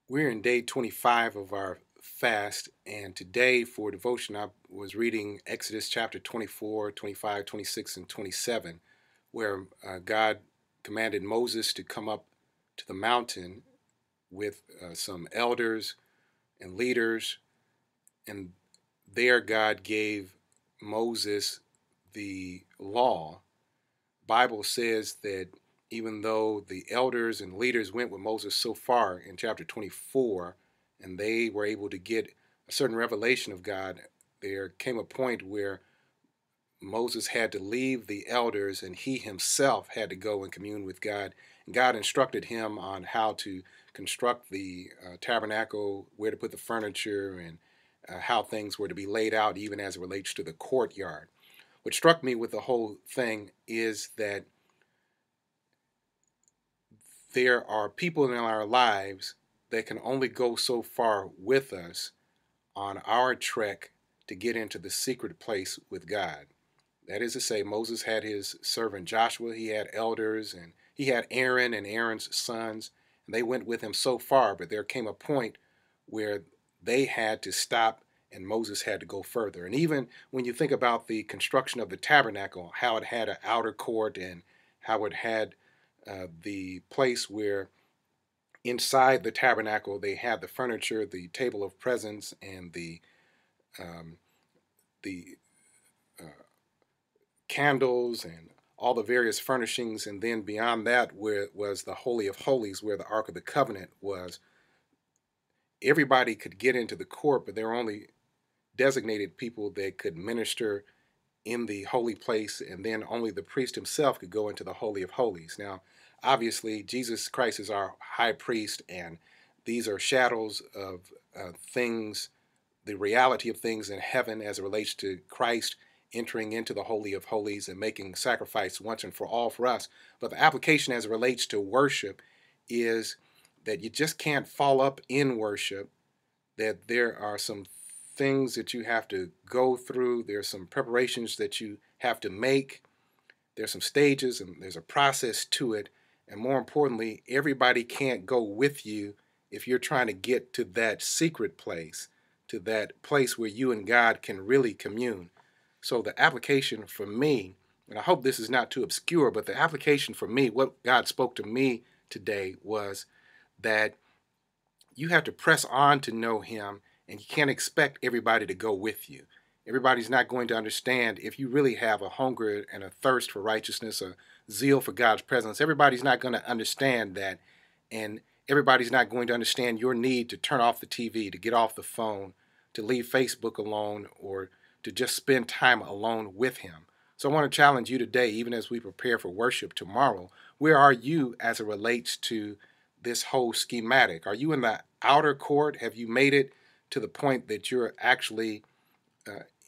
We're in day 25 of our fast, and today for devotion, I was reading Exodus chapter 24, 25, 26, and 27, where God commanded Moses to come up to the mountain with some elders and leaders, and there God gave Moses the law. Bible says that even though the elders and leaders went with Moses so far in chapter 24 and they were able to get a certain revelation of God, there came a point where Moses had to leave the elders and he himself had to go and commune with God. And God instructed him on how to construct the tabernacle, where to put the furniture, and how things were to be laid out, even as it relates to the courtyard. What struck me with the whole thing is that there are people in our lives that can only go so far with us on our trek to get into the secret place with God. That is to say, Moses had his servant Joshua, he had elders, and he had Aaron and Aaron's sons, and they went with him so far, but there came a point where they had to stop and Moses had to go further. And even when you think about the construction of the tabernacle, how it had an outer court and how it had the place where inside the tabernacle they had the furniture, the table of presence, and um, the uh, candles and all the various furnishings, and then beyond that where was the Holy of Holies, where the Ark of the Covenant was. Everybody could get into the court, but there were only designated people that could minister in the holy place, and then only the priest himself could go into the Holy of Holies. Now, obviously, Jesus Christ is our high priest, and these are shadows of things, the reality of things in heaven as it relates to Christ entering into the Holy of Holies and making sacrifice once and for all for us. But the application as it relates to worship is that you just can't fall up in worship, that there are some things that you have to go through. There's some preparations that you have to make. There's some stages and there's a process to it. And more importantly, everybody can't go with you if you're trying to get to that secret place, to that place where you and God can really commune. So the application for me, and I hope this is not too obscure, but the application for me, what God spoke to me today was that you have to press on to know him, and you can't expect everybody to go with you. Everybody's not going to understand if you really have a hunger and a thirst for righteousness, a zeal for God's presence. Everybody's not going to understand that, and everybody's not going to understand your need to turn off the TV, to get off the phone, to leave Facebook alone, or to just spend time alone with him. So I want to challenge you today, even as we prepare for worship tomorrow. Where are you as it relates to this whole schematic? Are you in the outer court? Have you made it to the point that you're actually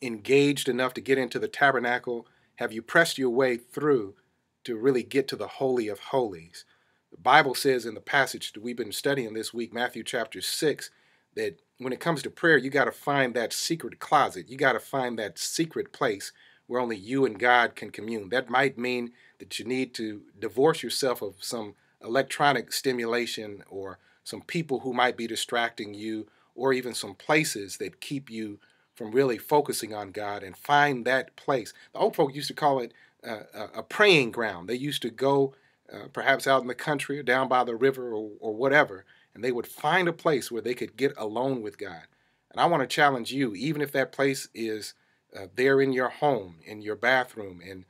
engaged enough to get into the tabernacle? Have you pressed your way through to really get to the Holy of Holies? The Bible says in the passage that we've been studying this week, Matthew chapter 6, that when it comes to prayer, you got to find that secret closet. You got to find that secret place where only you and God can commune. That might mean that you need to divorce yourself of some electronic stimulation or some people who might be distracting you, or even some places that keep you from really focusing on God, and find that place. The old folk used to call it a praying ground. They used to go perhaps out in the country or down by the river or whatever, and they would find a place where they could get alone with God. And I want to challenge you, even if that place is there in your home, in your bathroom, and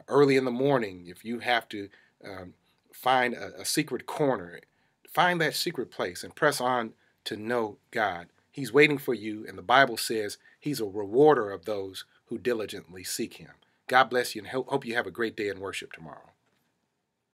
early in the morning, if you have to um, find a secret corner, find that secret place and press on to know God. He's waiting for you, and the Bible says he's a rewarder of those who diligently seek him. God bless you, and hope you have a great day in worship tomorrow.